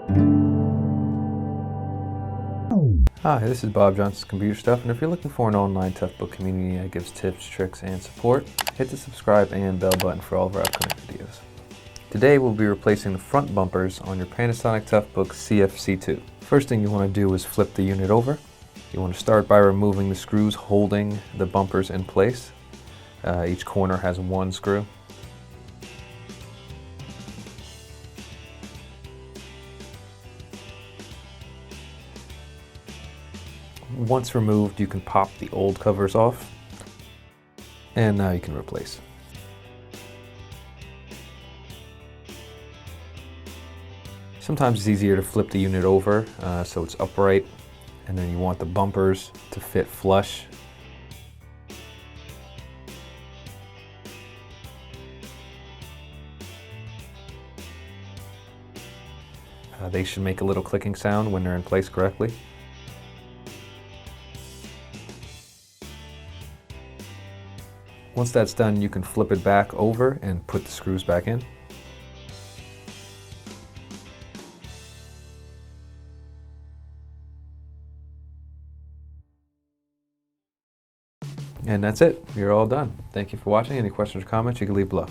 Hi, this is Bob Johnson's Computer Stuff, and if you're looking for an online Toughbook community that gives tips, tricks, and support, hit the subscribe and bell button for all of our upcoming videos. Today we'll be replacing the front bumpers on your Panasonic Toughbook CF-C2. First thing you want to do is flip the unit over. You want to start by removing the screws holding the bumpers in place. Each corner has one screw. Once removed, you can pop the old covers off, and now you can replace. Sometimes it's easier to flip the unit over so it's upright, and then you want the bumpers to fit flush. They should make a little clicking sound when they're in place correctly. Once that's done, you can flip it back over and put the screws back in. And that's it. You're all done. Thank you for watching. Any questions or comments, you can leave below.